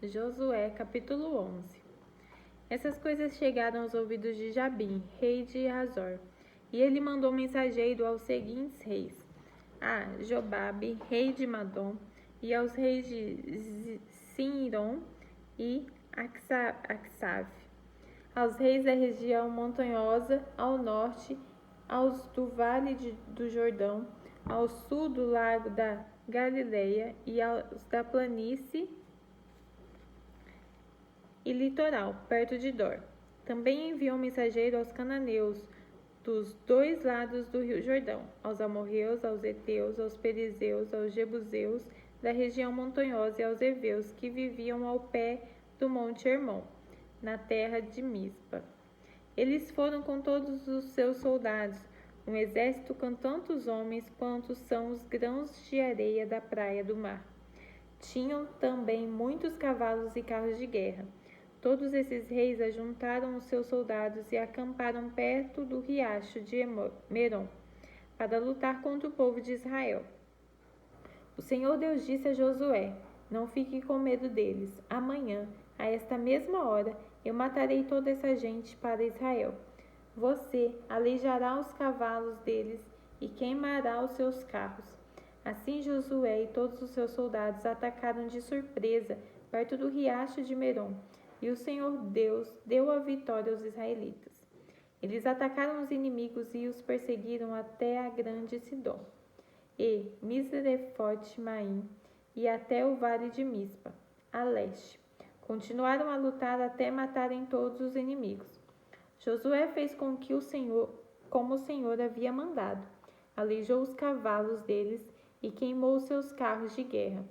Josué, capítulo 11. Essas coisas chegaram aos ouvidos de Jabim, rei de Hazor, e ele mandou mensageiro aos seguintes reis: a Jobabe, rei de Madom, e aos reis de Sinron e Aksav, aos reis da região montanhosa ao norte, aos do vale do Jordão, ao sul do lago da Galileia e aos da planície e litoral, perto de Dor. Também enviou mensageiro aos cananeus dos dois lados do rio Jordão, aos amorreus, aos heteus, aos perizeus, aos jebuseus da região montanhosa e aos heveus que viviam ao pé do monte Hermon, na terra de Mispa. Eles foram com todos os seus soldados, um exército com tantos homens quantos são os grãos de areia da praia do mar. Tinham também muitos cavalos e carros de guerra. Todos esses reis ajuntaram os seus soldados e acamparam perto do riacho de Merom, para lutar contra o povo de Israel. O Senhor Deus disse a Josué: não fique com medo deles. Amanhã, a esta mesma hora, eu matarei toda essa gente para Israel. Você aleijará os cavalos deles e queimará os seus carros. Assim Josué e todos os seus soldados atacaram de surpresa perto do riacho de Merom, e o Senhor Deus deu a vitória aos israelitas. Eles atacaram os inimigos e os perseguiram até a grande Sidom e Misrefote-Maim e até o vale de Mispa, a leste. Continuaram a lutar até matarem todos os inimigos. Josué fez como o Senhor havia mandado. Aleijou os cavalos deles e queimou seus carros de guerra.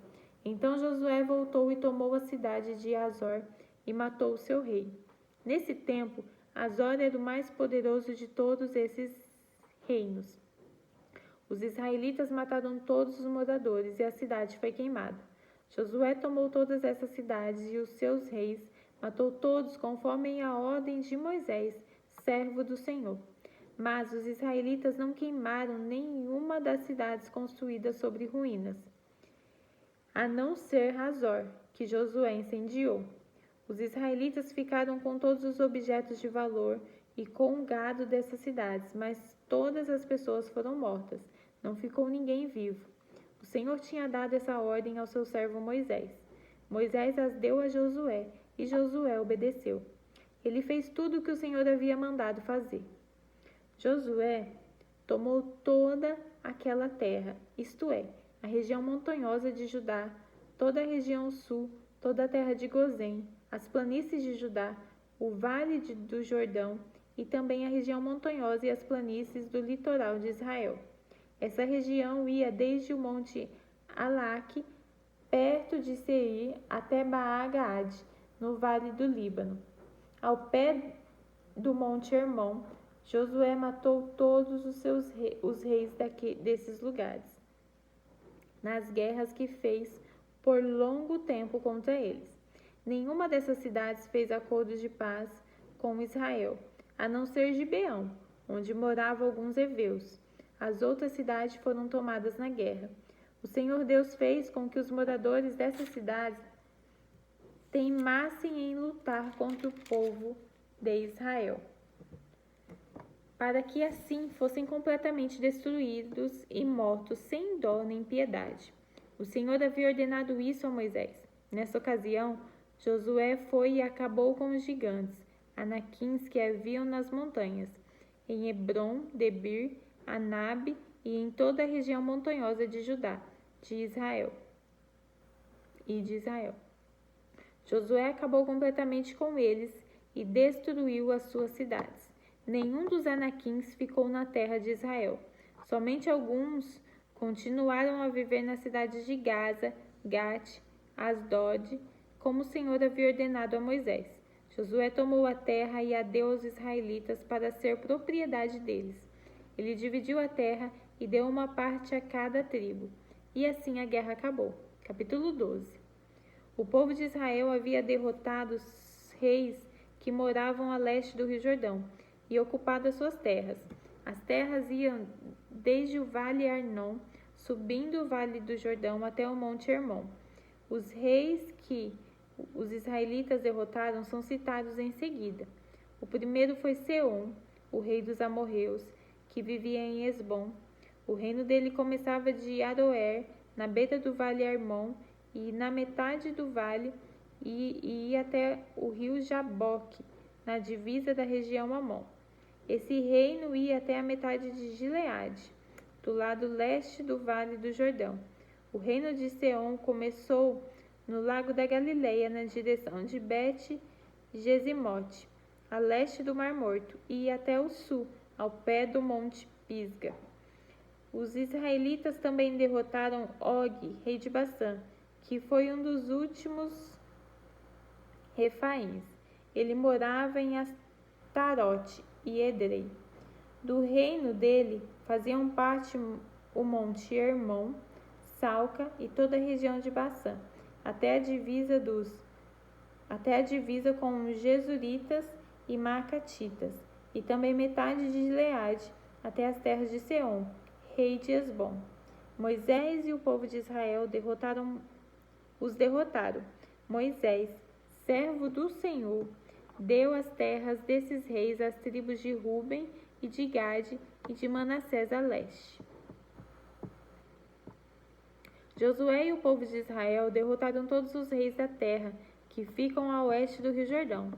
Então Josué voltou e tomou a cidade de Hazor e matou o seu rei. Nesse tempo, Hazor era o mais poderoso de todos esses reinos. Os israelitas mataram todos os moradores e a cidade foi queimada. Josué tomou todas essas cidades e os seus reis, matou todos conforme a ordem de Moisés, servo do Senhor. Mas os israelitas não queimaram nenhuma das cidades construídas sobre ruínas, a não ser Hazor, que Josué incendiou. Os israelitas ficaram com todos os objetos de valor e com o gado dessas cidades, mas todas as pessoas foram mortas. Não ficou ninguém vivo. O Senhor tinha dado essa ordem ao seu servo Moisés. Moisés as deu a Josué, e Josué obedeceu. Ele fez tudo o que o Senhor havia mandado fazer. Josué tomou toda aquela terra, isto é, a região montanhosa de Judá, toda a região sul, toda a terra de Gozém, as planícies de Judá, o vale do Jordão e também a região montanhosa e as planícies do litoral de Israel. Essa região ia desde o monte Alaque, perto de Seir, até Baal-Gad, no vale do Líbano. Ao pé do monte Hermon, Josué matou todos os reis desses lugares, nas guerras que fez por longo tempo contra eles. Nenhuma dessas cidades fez acordos de paz com Israel, a não ser Gibeão, onde moravam alguns heveus. As outras cidades foram tomadas na guerra. O Senhor Deus fez com que os moradores dessas cidades teimassem em lutar contra o povo de Israel, para que assim fossem completamente destruídos e mortos sem dó nem piedade. O Senhor havia ordenado isso a Moisés. Nessa ocasião, Josué foi e acabou com os gigantes, anaquins que haviam nas montanhas, em Hebron, Debir, Anabe e em toda a região montanhosa de Judá, de Israel. Josué acabou completamente com eles e destruiu as suas cidades. Nenhum dos anaquins ficou na terra de Israel. Somente alguns continuaram a viver nas cidades de Gaza, Gate, Asdod, como o Senhor havia ordenado a Moisés. Josué tomou a terra e a deu aos israelitas para ser propriedade deles. Ele dividiu a terra e deu uma parte a cada tribo. E assim a guerra acabou. Capítulo 12. O povo de Israel havia derrotado os reis que moravam a leste do Rio Jordão e ocupado as suas terras. As terras iam desde o vale Arnon, subindo o vale do Jordão até o monte Hermon. Os reis que os israelitas derrotaram são citados em seguida. O primeiro foi Seom, o rei dos amorreus, que vivia em Hesbom. O reino dele começava de Aroer, na beira do vale Hermon, e na metade do vale, e ia até o rio Jaboque, na divisa da região Amon. Esse reino ia até a metade de Gileade, do lado leste do vale do Jordão. O reino de Seom começou no lago da Galileia, na direção de Bet-Gesimote, a leste do Mar Morto, e ia até o sul, ao pé do monte Pisga. Os israelitas também derrotaram Og, rei de Bassã, que foi um dos últimos refaíns. Ele morava em Astarote e Edrei. Do reino dele faziam parte o monte Hermon, Salca e toda a região de Bassã, até a divisa com os Gesuritas e Maacatitas, e também metade de Gileade, até as terras de Seom, rei de Hesbom. Moisés e o povo de Israel os derrotaram. Moisés, servo do Senhor, deu as terras desses reis às tribos de Ruben e de Gade e de Manassés a leste. Josué e o povo de Israel derrotaram todos os reis da terra que ficam a oeste do Rio Jordão,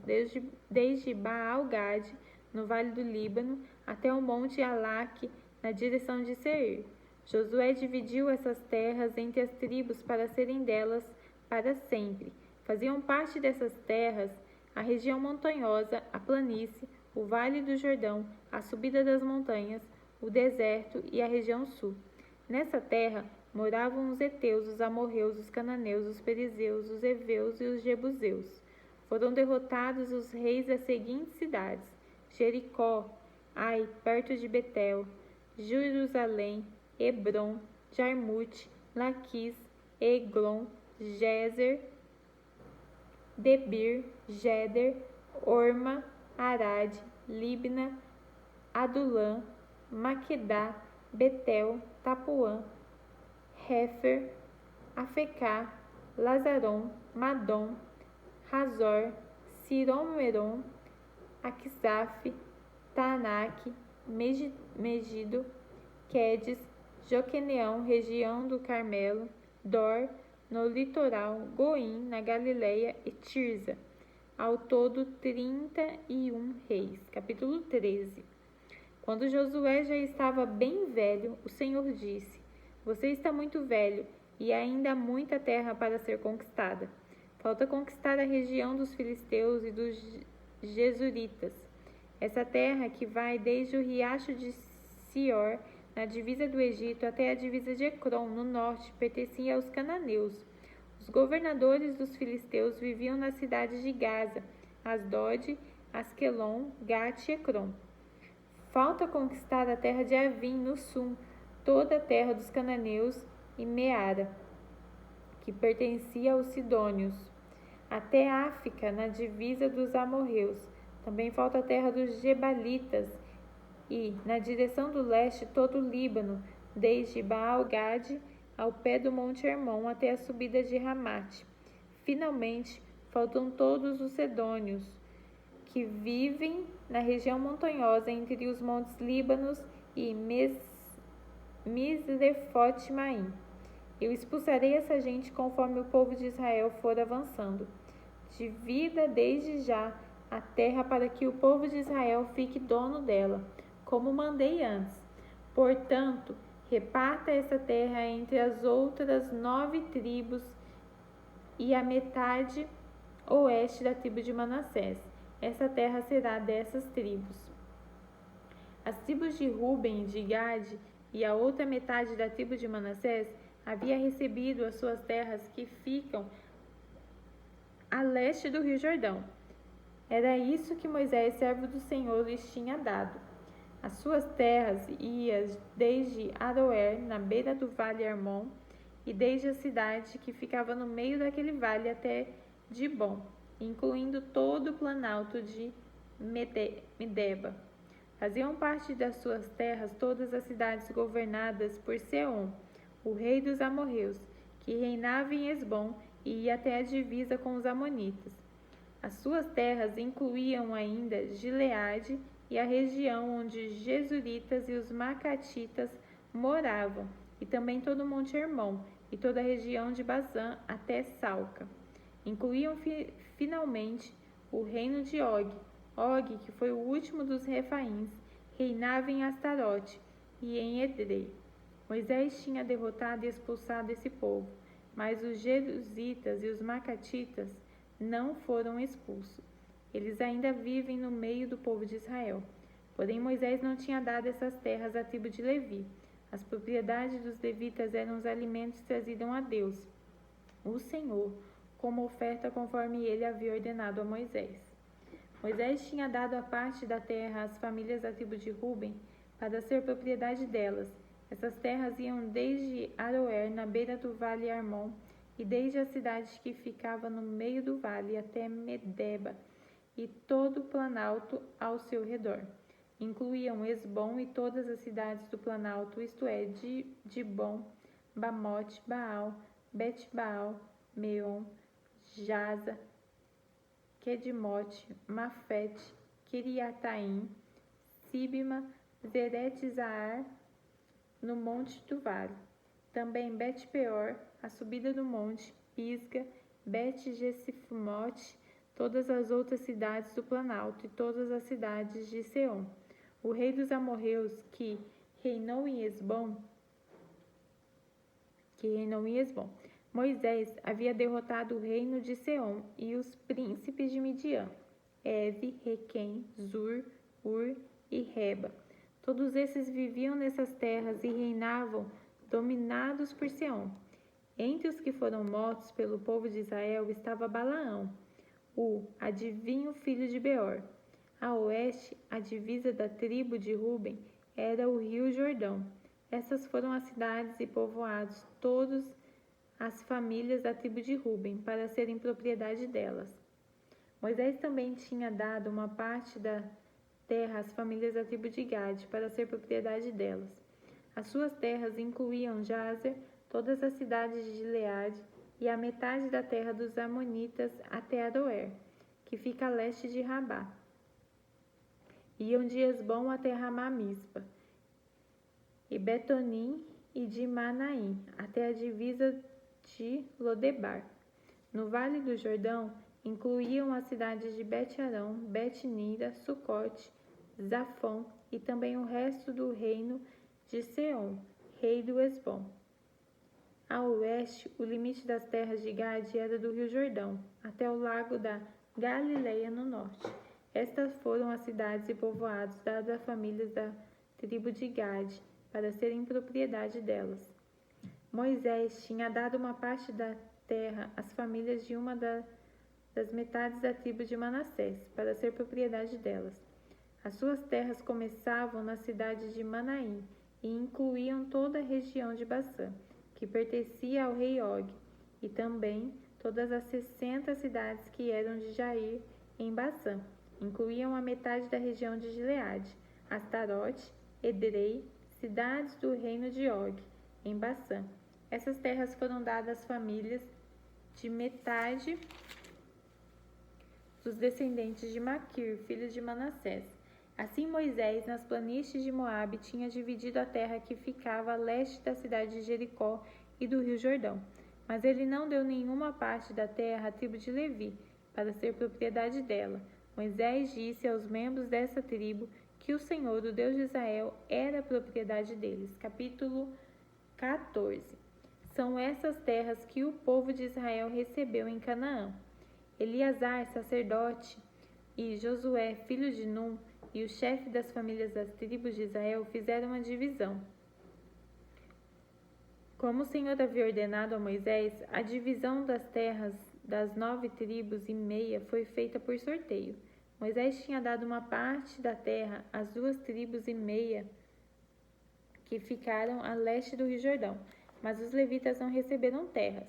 desde Baal-Gade, no vale do Líbano, até o monte Alaque, na direção de Seir. Josué dividiu essas terras entre as tribos para serem delas para sempre. Faziam parte dessas terras a região montanhosa, a planície, o vale do Jordão, a subida das montanhas, o deserto e a região sul. Nessa terra moravam os heteus, os amorreus, os cananeus, os perizeus, os heveus e os jebuseus. Foram derrotados os reis das seguintes cidades: Jericó, Ai, perto de Betel, Jerusalém, Hebrom, Jarmute, Laquis, Eglon, Gezer, Debir, Geder, Orma, Arad, Libna, Adulã, Maquedá, Betel, Tapuã, Hefer, Afecá, Lazaron, Madom, Razor, Sirom-Merom, Aquisaf, Taanaque, Megido, Quedes, Joqueneão, região do Carmelo, Dor, no litoral, Goim, na Galileia e Tirza. Ao todo, 31 reis. Capítulo 13. Quando Josué já estava bem velho, o Senhor disse: Você está muito velho e ainda há muita terra para ser conquistada. Falta conquistar a região dos filisteus e dos Gesuritas. Essa terra que vai desde o riacho de Sior, na divisa do Egito, até a divisa de Ecrom, no norte, pertencia aos cananeus. Os governadores dos filisteus viviam nas cidades de Gaza, Asdod, Asquelon, Gate e Ecrom. Falta conquistar a terra de Avim, no sul, toda a terra dos cananeus e Meara, que pertencia aos sidônios, até Áfica, na divisa dos amorreus. Também falta a terra dos Gebalitas e, na direção do leste, todo o Líbano, desde Baal-Gade ao pé do monte Hermon até a subida de Ramate. Finalmente, faltam todos os sedônios, que vivem na região montanhosa entre os montes Líbanos e Misrefote-Maim. Eu expulsarei essa gente conforme o povo de Israel for avançando. Divida desde já a terra para que o povo de Israel fique dono dela, como mandei antes. Portanto, reparta essa terra entre as outras 9 tribos e a metade oeste da tribo de Manassés. Essa terra será dessas tribos. As tribos de Ruben e de Gade e a outra metade da tribo de Manassés havia recebido as suas terras que ficam a leste do Rio Jordão. Era isso que Moisés, servo do Senhor, lhes tinha dado. As suas terras iam desde Aroer, na beira do vale Hermon, e desde a cidade que ficava no meio daquele vale até Dibom, incluindo todo o planalto de Medeba. Faziam parte das suas terras todas as cidades governadas por Seom, o rei dos amorreus, que reinava em Hesbom e ia até a divisa com os amonitas. As suas terras incluíam ainda Gileade e a região onde os Gesuritas e os Macatitas moravam, e também todo o Monte Hermon, e toda a região de Bazã até Salca. Incluíam finalmente o reino de Og. Og, que foi o último dos Refaíns, reinava em Astarote e em Edrei. Moisés tinha derrotado e expulsado esse povo, mas os Jerusitas e os Macatitas não foram expulsos. Eles ainda vivem no meio do povo de Israel. Porém, Moisés não tinha dado essas terras à tribo de Levi. As propriedades dos levitas eram os alimentos trazidos a Deus, o Senhor, como oferta conforme ele havia ordenado a Moisés. Moisés tinha dado a parte da terra às famílias da tribo de Ruben para ser propriedade delas. Essas terras iam desde Aroer, na beira do vale Armon, e desde a cidade que ficava no meio do vale até Medeba e todo o planalto ao seu redor. Incluíam Esbom e todas as cidades do planalto, isto é, Dibon, Bamote, Baal, Bet-Baal, Meon, Jaza, Kedimote, Mafete, Kiriataim, Sibma, Zeret-Zahar, no monte do vale. Também Bet-Peor, a subida do monte, Pisga, Bet-Gesifmote, todas as outras cidades do planalto e todas as cidades de Seom. O rei dos amorreus, que reinou em Esbom, Moisés havia derrotado o reino de Seom e os príncipes de Midian, Eve, Requem, Zur, Ur e Reba. Todos esses viviam nessas terras e reinavam, dominados por Seom. Entre os que foram mortos pelo povo de Israel estava Balaão, o adivinho filho de Beor. A oeste, a divisa da tribo de Ruben era o rio Jordão. Essas foram as cidades e povoados, todas as famílias da tribo de Ruben, para serem propriedade delas. Moisés também tinha dado uma parte da terra às famílias da tribo de Gade, para ser propriedade delas. As suas terras incluíam Jazer, todas as cidades de Gileade e a metade da terra dos Amonitas até Aroer, que fica a leste de Rabá. Iam de Esbom até Ramá-Mispa, e Betonim e de Manaim, até a divisa de Lodebar. No Vale do Jordão, incluíam as cidades de Bet-Arão, Bet-Nira, Sucote, Zafon e também o resto do reino de Seom, rei do Esbom. A oeste, o limite das terras de Gade era do rio Jordão, até o lago da Galileia no norte. Estas foram as cidades e povoados dados a famílias da tribo de Gade, para serem propriedade delas. Moisés tinha dado uma parte da terra às famílias de uma das metades da tribo de Manassés, para ser propriedade delas. As suas terras começavam na cidade de Manaim e incluíam toda a região de Bassã, que pertencia ao rei Og, e também todas as 60 cidades que eram de Jair em Bassã. Incluíam a metade da região de Gileade, Astarote, Edrei, cidades do reino de Og, em Bassã. Essas terras foram dadas às famílias de metade dos descendentes de Maquir, filho de Manassés. Assim Moisés, nas planícies de Moabe, tinha dividido a terra que ficava a leste da cidade de Jericó e do rio Jordão. Mas ele não deu nenhuma parte da terra à tribo de Levi, para ser propriedade dela. Moisés disse aos membros dessa tribo que o Senhor, o Deus de Israel, era a propriedade deles. Capítulo 14. São essas terras que o povo de Israel recebeu em Canaã. Eleazar, sacerdote, e Josué, filho de Num, e o chefe das famílias das tribos de Israel fizeram a divisão. Como o Senhor havia ordenado a Moisés, a divisão das terras das 9 tribos e meia foi feita por sorteio. Moisés tinha dado uma parte da terra às 2 tribos e meia que ficaram a leste do rio Jordão, mas os levitas não receberam terras.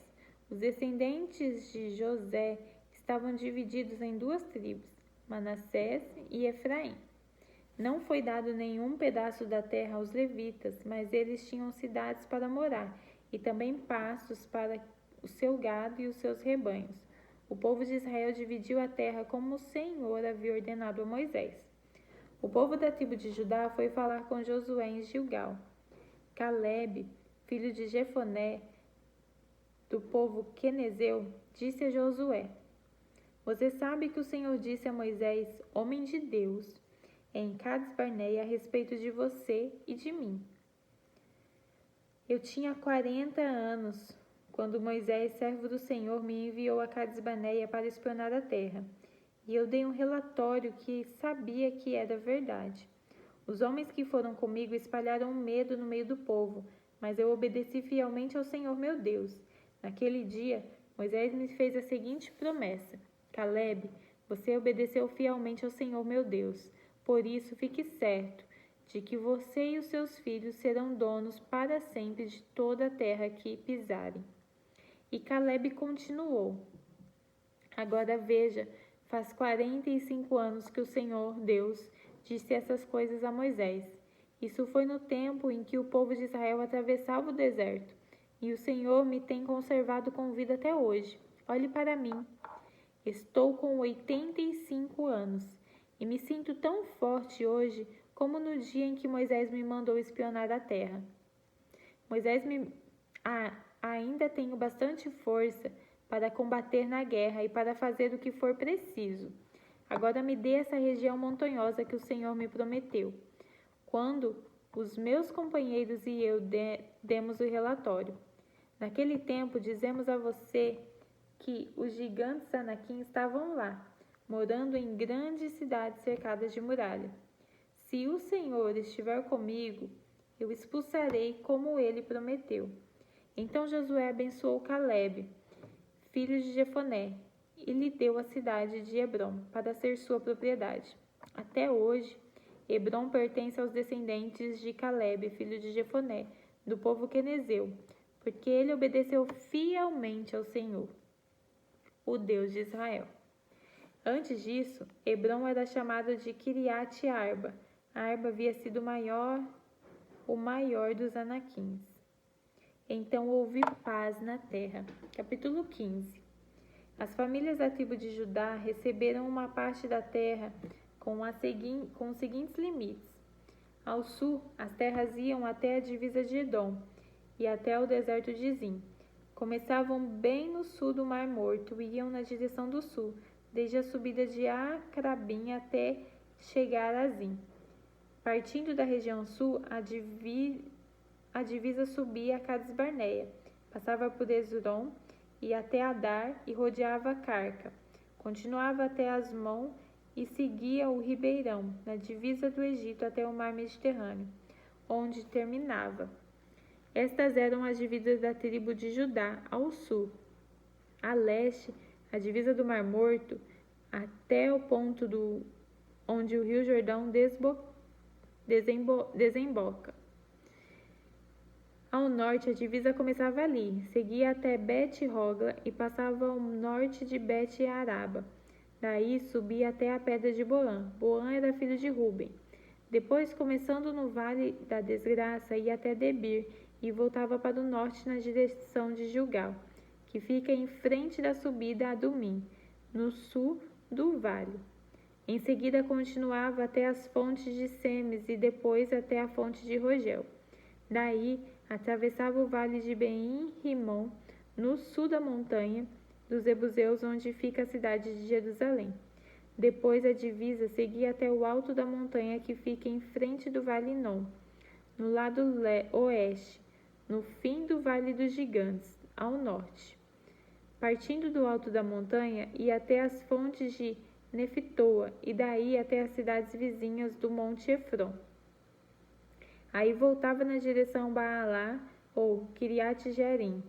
Os descendentes de José estavam divididos em 2 tribos, Manassés e Efraim. Não foi dado nenhum pedaço da terra aos levitas, mas eles tinham cidades para morar e também pastos para o seu gado e os seus rebanhos. O povo de Israel dividiu a terra como o Senhor havia ordenado a Moisés. O povo da tribo de Judá foi falar com Josué em Gilgal. Calebe, filho de Jefoné, do povo quenezeu, disse a Josué: Você sabe que o Senhor disse a Moisés, homem de Deus, em Cades Barneia, a respeito de você e de mim. Eu tinha 40 anos quando Moisés, servo do Senhor, me enviou a Cades Barneia para espionar a terra. E eu dei um relatório que sabia que era verdade. Os homens que foram comigo espalharam medo no meio do povo, mas eu obedeci fielmente ao Senhor meu Deus. Naquele dia, Moisés me fez a seguinte promessa: Calebe, você obedeceu fielmente ao Senhor meu Deus. Por isso, fique certo de que você e os seus filhos serão donos para sempre de toda a terra que pisarem. E Calebe continuou: Agora veja, faz 45 anos que o Senhor Deus disse essas coisas a Moisés. Isso foi no tempo em que o povo de Israel atravessava o deserto. E o Senhor me tem conservado com vida até hoje. Olhe para mim. Estou com 85 anos e me sinto tão forte hoje como no dia em que Moisés me mandou espionar a terra. Ainda tenho bastante força para combater na guerra e para fazer o que for preciso. Agora me dê essa região montanhosa que o Senhor me prometeu. Quando os meus companheiros e eu demos o relatório. Naquele tempo, dizemos a você que os gigantes Anaquim estavam lá, morando em grandes cidades cercadas de muralha. Se o Senhor estiver comigo, eu expulsarei como ele prometeu. Então Josué abençoou Calebe, filho de Jefoné, e lhe deu a cidade de Hebrom para ser sua propriedade. Até hoje, Hebrom pertence aos descendentes de Calebe, filho de Jefoné, do povo quenezeu, porque ele obedeceu fielmente ao Senhor, o Deus de Israel. Antes disso, Hebrom era chamado de Kiriat Arba. Arba havia sido o maior dos Anaquins. Então houve paz na terra. Capítulo 15. As famílias da tribo de Judá receberam uma parte da terra com os seguintes limites. Ao sul, as terras iam até a divisa de Edom e até o deserto de Zim. Começavam bem no sul do Mar Morto e iam na direção do sul, desde a subida de Acrabim até chegar a Zim. Partindo da região sul, a divisa subia a Cades Barneia, passava por Esrom e até Adar e rodeava Carca. Continuava até Asmon e seguia o ribeirão, na divisa do Egito até o mar Mediterrâneo, onde terminava. Estas eram as divisas da tribo de Judá ao sul. A leste, a divisa do Mar Morto, até o ponto onde o rio Jordão desemboca. Ao norte, a divisa começava ali, seguia até Bet-Hogla e passava ao norte de Bet-Araba. Daí subia até a pedra de Boã. Boã era filho de Ruben. Depois, começando no Vale da Desgraça, ia até Debir e voltava para o norte na direção de Gilgal, que fica em frente da subida a Dumim, no sul do vale. Em seguida, continuava até as fontes de Semes e depois até a fonte de Rogel. Daí, atravessava o vale de Ben-Rimon, no sul da montanha dos Jebuseus, onde fica a cidade de Jerusalém. Depois, a divisa seguia até o alto da montanha que fica em frente do vale Inom, no lado oeste, no fim do Vale dos Gigantes, ao norte. Partindo do alto da montanha, ia até as fontes de Neftoa e daí até as cidades vizinhas do Monte Efron. Aí voltava na direção Baalá ou Kiriat Jearim,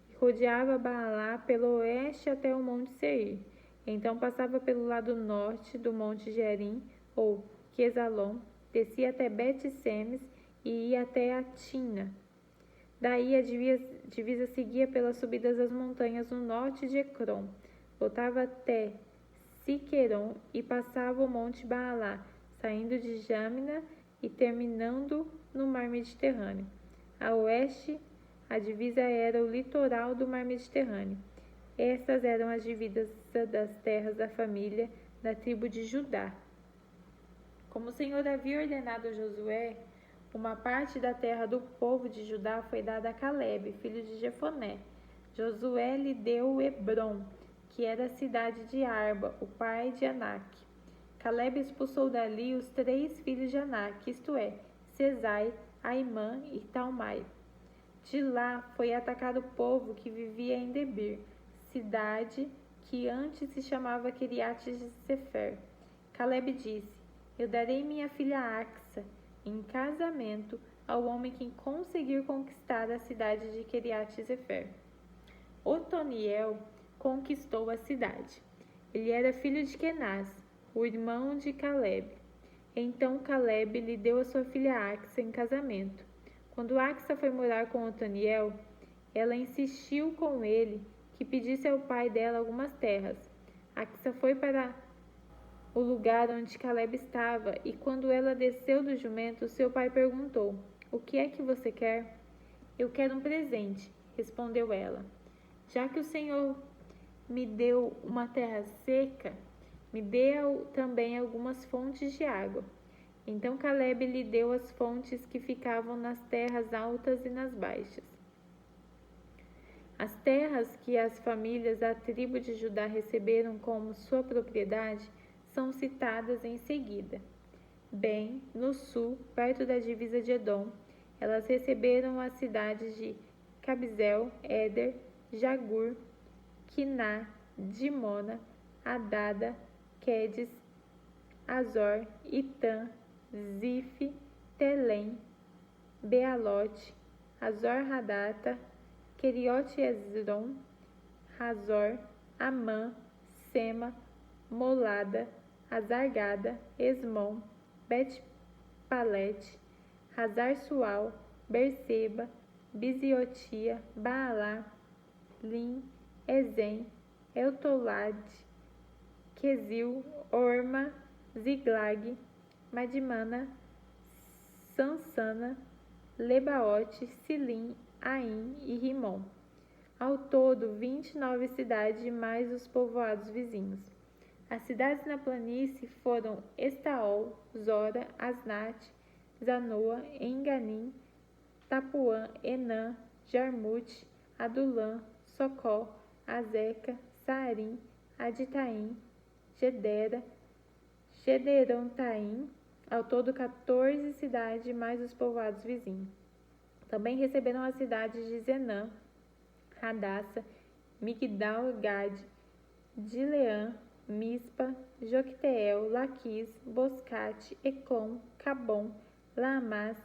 e rodeava Baalá pelo oeste até o Monte Seir. Então passava pelo lado norte do Monte Jearim ou Quesalon, descia até Bet-Semes e ia até a Tina. Daí a divisa seguia pelas subidas das montanhas no norte de Ecrom, voltava até Siqueron e passava o Monte Baalá, saindo de Jamina e terminando no mar Mediterrâneo. A oeste, a divisa era o litoral do mar Mediterrâneo. Estas eram as divisas das terras da família da tribo de Judá. Como o Senhor havia ordenado a Josué, uma parte da terra do povo de Judá foi dada a Calebe, filho de Jefoné. Josué lhe deu Hebrom, que era a cidade de Arba, o pai de Anak. Calebe expulsou dali os 3 filhos de Anak, isto é, Sesai, Aimã e Talmai. De lá foi atacado o povo que vivia em Debir, cidade que antes se chamava Quiriate-Sefer. Calebe disse: Eu darei minha filha Axa em casamento ao homem que conseguir conquistar a cidade de Quiriate-Sefer. Otoniel conquistou a cidade. Ele era filho de Kenaz, o irmão de Calebe. Então Calebe lhe deu a sua filha Axa em casamento. Quando Axa foi morar com Otoniel, ela insistiu com ele que pedisse ao pai dela algumas terras. Axa foi para o lugar onde Calebe estava, e quando ela desceu do jumento, seu pai perguntou: O que é que você quer? Eu quero um presente, respondeu ela. Já que o Senhor me deu uma terra seca, me dê também algumas fontes de água. Então Calebe lhe deu as fontes que ficavam nas terras altas e nas baixas. As terras que as famílias da tribo de Judá receberam como sua propriedade são citadas em seguida. Bem, no sul, perto da divisa de Edom, elas receberam as cidades de Cabzel, Éder, Jagur, Quiná, Dimona, Adada, Quedes, Azor, Itã, Zife, Telém, Bealote, Azor-Hadata, Queriote Esron, Razor, Amã, Sema, Molada, Azargada, Esmon, Bet-Palete, Hazar-Sual, Berseba, Biziotia, Baalá, Lim, Ezen, Eutolad, Quesil, Orma, Ziglag, Madimana, Sansana, Lebaote, Silim, Aim e Rimon. Ao todo, 29 cidades mais os povoados vizinhos. As cidades na planície foram Estaol, Zora, Asnat, Zanoa, Enganim, Tapuã, Enã, Jarmute, Adulã, Socó, Azeca, Saarim, Aditaim, Gedera, Gederontaim, ao todo 14 cidades mais os povoados vizinhos. Também receberam as cidades de Zenã, Hadassa, Migdal-Gad, Dileã, Mispa, Jocteel, Laquis, Boscate, Ecom, Cabom, Laamás,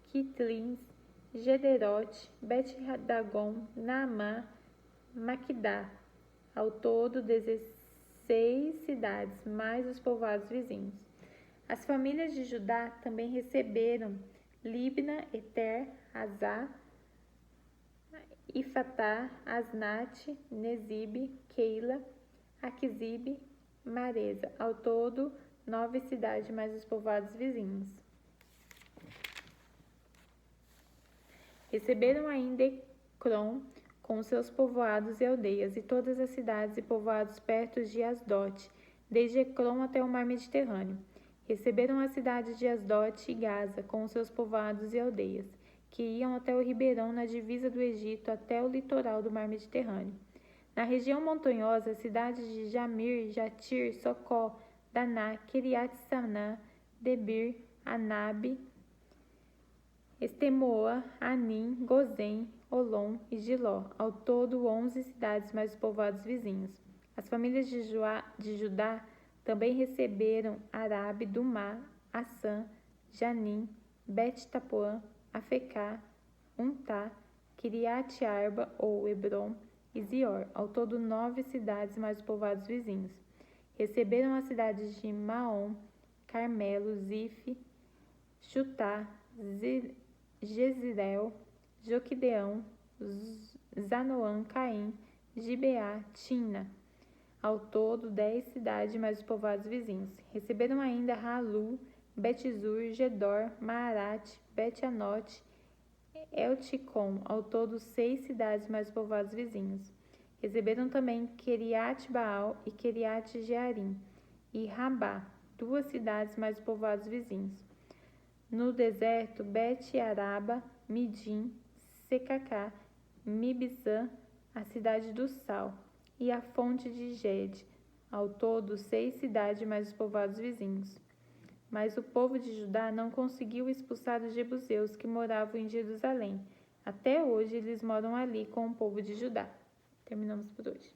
Quitlins, Gederote, Bet-Dagon, Naamá, Maquidá. Ao todo, 16 cidades, mais os povoados vizinhos. As famílias de Judá também receberam Libna, Eter, Azá, Ifatá, Asnat, Nezib, Keila, Aquizib, Maresa. Ao todo, 9 cidades, mais os povoados vizinhos. Receberam ainda Ecrom, com seus povoados e aldeias, e todas as cidades e povoados perto de Asdote, desde Ecrom até o mar Mediterrâneo. Receberam as cidades de Asdote e Gaza, com seus povoados e aldeias, que iam até o ribeirão na divisa do Egito até o litoral do mar Mediterrâneo. Na região montanhosa, as cidades de Jamir, Jatir, Socó, Daná, Quiriat-Saná, Debir, Anabe, Estemoa, Anim, Gozém, Olom e Giló, ao todo 11 cidades mais os povoados vizinhos. As famílias de Judá também receberam Arabe, Dumá, Assã, Janim, Bet-Tapuã, Afecá, Untá, Quiriat-Arba ou Hebrom e Zior, ao todo 9 cidades mais os povoados vizinhos. Receberam as cidades de Maom, Carmelo, Zife, Chutá, Jezreel, Joquideão, Zanoã, Caim, Gibeá, Tina. Ao todo, 10 cidades mais os povoados vizinhos. Receberam ainda Halu, Bet-Zur, Gedor, Maarat, Bet-Anote, El-Ticom, ao todo 6 cidades mais povoados vizinhos. Receberam também Queriate-Baal e Queriate-Jearim, e Rabá, 2 cidades mais povoados vizinhos. No deserto, Bet-Araba, Midim, Secacá, Mibzã, a cidade do sal, e a fonte de Gede, ao todo 6 cidades mais povoados vizinhos. Mas o povo de Judá não conseguiu expulsar os jebuseus que moravam em Jerusalém. Até hoje eles moram ali com o povo de Judá. Terminamos por hoje.